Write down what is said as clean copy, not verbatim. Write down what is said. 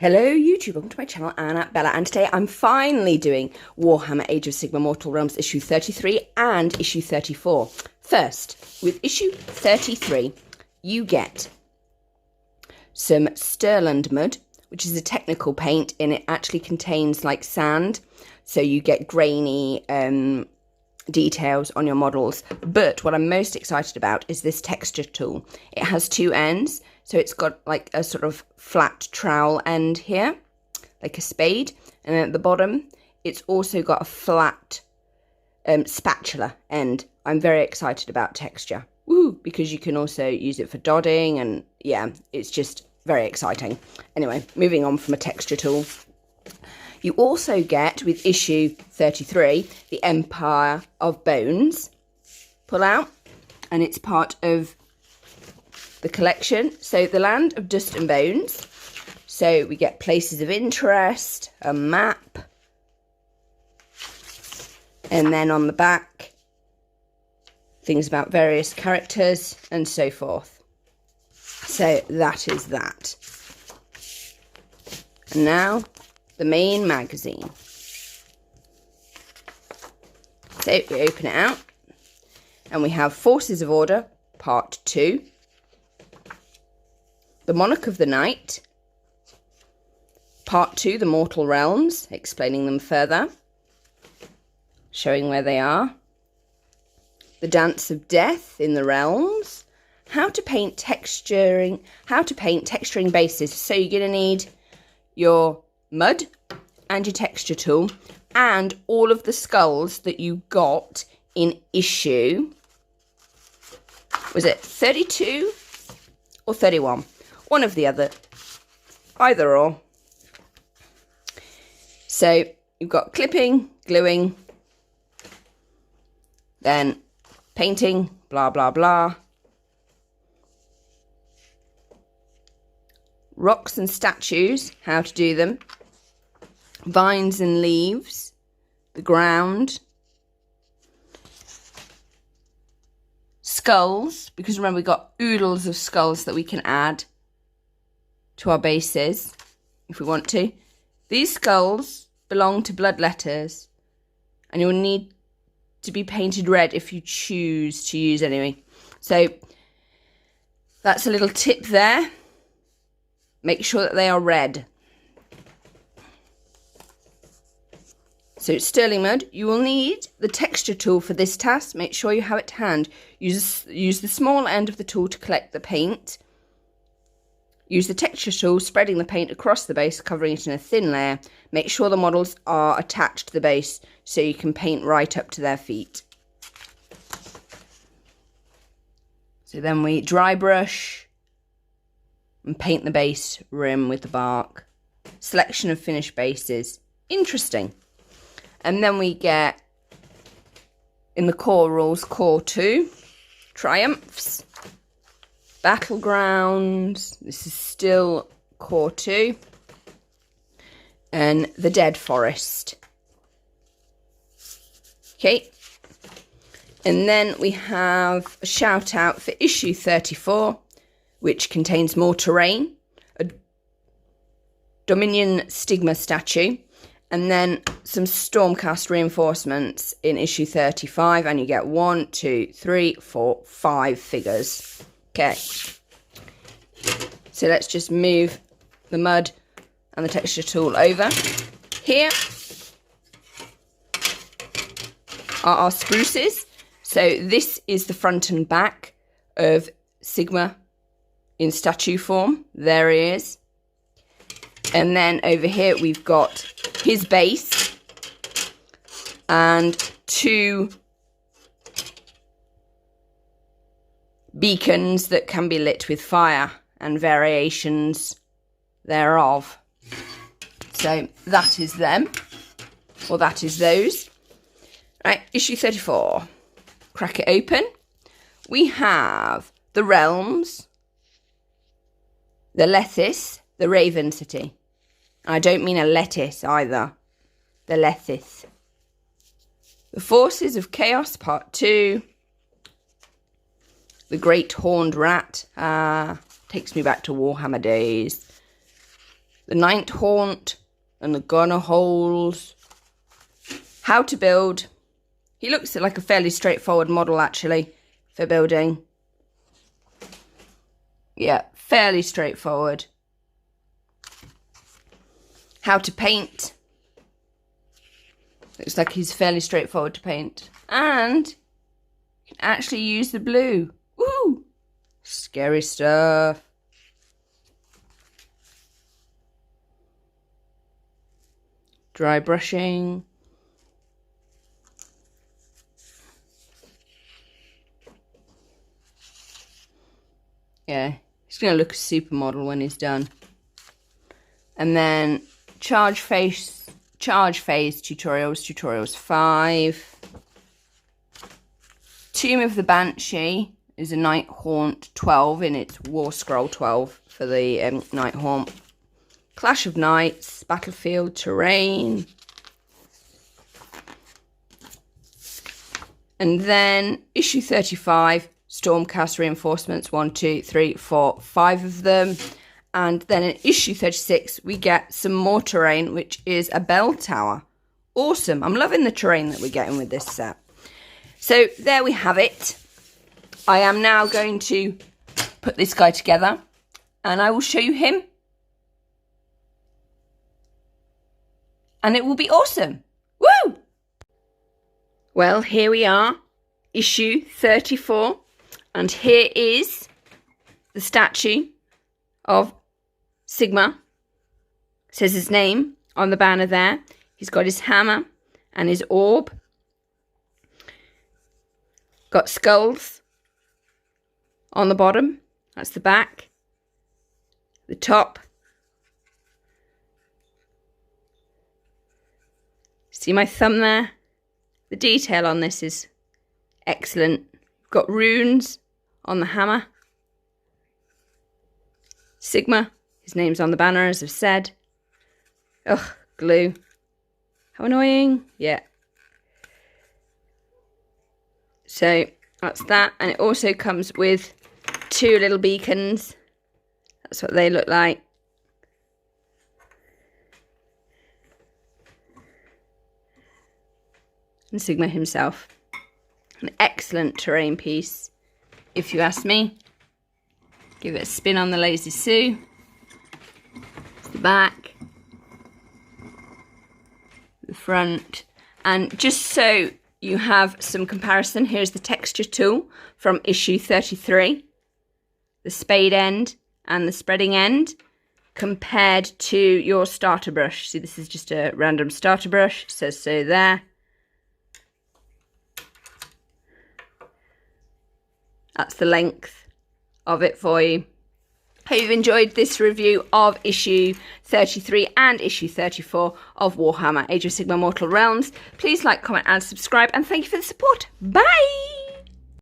Hello YouTube, welcome to my channel, Anna Bella, and today I'm finally doing Warhammer Age of Sigmar Mortal Realms issue 33 and issue 34. First, with issue 33, you get some Stirland mud, which is a technical paint, and it actually contains like sand, so you get grainy details on your models. But what I'm most excited about is this texture tool. It has two ends, so it's got like a sort of flat trowel end here, like a spade, and then at the bottom it's also got a flat spatula end. I'm very excited about texture. Woo! Because you can also use it for dodding, and yeah, it's just very exciting. Anyway, moving on from a texture tool. You also get, with issue 33, the Empire of Bones pull out, and it's part of the collection. So the Land of Dust and Bones. So we get places of interest, a map, and then on the back, things about various characters and so forth. So that is that. And now, the main magazine. So we open it out, and we have Forces of Order, Part 2. The Monarch of the Night, Part 2, the Mortal Realms, explaining them further, showing where they are. The Dance of Death in the Realms, how to paint texturing bases. So you're going to need your mud and your texture tool and all of the skulls that you got in issue, was it 32 or 31? One of the other, either or. So you've got clipping, gluing, then painting, blah, blah, blah. Rocks and statues, how to do them. Vines and leaves, the ground. Skulls, because remember we've got oodles of skulls that we can add to our bases if we want to. These skulls belong to bloodletters, and you'll need to be painted red if you choose to use anyway. So that's a little tip there. Make sure that they are red. So it's sterling mud. You will need the texture tool for this task. Make sure you have it to hand. Use the small end of the tool to collect the paint. Use the texture tool, spreading the paint across the base, covering it in a thin layer. Make sure the models are attached to the base so you can paint right up to their feet. So then we dry brush and paint the base rim with the bark. Selection of finished bases. Interesting. And then we get, in the core rules, core 2, triumphs, battlegrounds, this is still core 2, and the dead forest. Okay, and then we have a shout out for issue 34, which contains more terrain, a Dominion Sigmar statue, and then some Stormcast reinforcements in issue 35, and you get 1, 2, 3, 4, 5 figures. Okay, so let's just move the mud and the texture tool over. Here are our spruces. So this is the front and back of Sigmar in statue form. There he is. And then over here we've got his base and 2 beacons that can be lit with fire and variations thereof. So that is them, or that is those. Right, issue 34. Crack it open. We have the realms, the Lethis, the Raven City. I don't mean a lettuce either. The Lethis. The Forces of Chaos, Part 2. The Great Horned Rat. Takes me back to Warhammer days. the Ninth Haunt and the gunner holes. How to build. He looks like a fairly straightforward model actually for building. Yeah, fairly straightforward. How to paint. Looks like he's fairly straightforward to paint. And you can actually use the blue. Woo! Scary stuff. Dry brushing. Yeah, he's going to look a supermodel when he's done. And then charge phase tutorials 5. Tomb of the Banshee is a Night Haunt 12 in its War Scroll 12 for the Night Haunt. Clash of Knights, Battlefield Terrain. And then issue 35, Stormcast reinforcements, 1, 2, 3, 4, 5 of them. And then in issue 36, we get some more terrain, which is a bell tower. Awesome. I'm loving the terrain that we're getting with this set. So there we have it. I am now going to put this guy together and I will show you him. And it will be awesome. Woo! Well, here we are, issue 34. And here is the statue of Sigmar. Says his name on the banner there. He's got his hammer and his orb. Got skulls on the bottom. That's the back. The top. See my thumb there? The detail on this is excellent. Got runes on the hammer. Sigmar, his name's on the banner, as I've said. Ugh, glue. How annoying. Yeah. So that's that. And it also comes with 2 little beacons. That's what they look like. And Sigmar himself. An excellent terrain piece, if you ask me. Give it a spin on the Lazy Sue. The back. The front. And just so you have some comparison, here's the texture tool from issue 33. The spade end and the spreading end compared to your starter brush. See, this is just a random starter brush. It says so there. That's the length of it for you. Hope you've enjoyed this review of issue 33 and issue 34 of Warhammer Age of Sigmar Mortal Realms. Please like, comment and subscribe, and thank you for the support. Bye!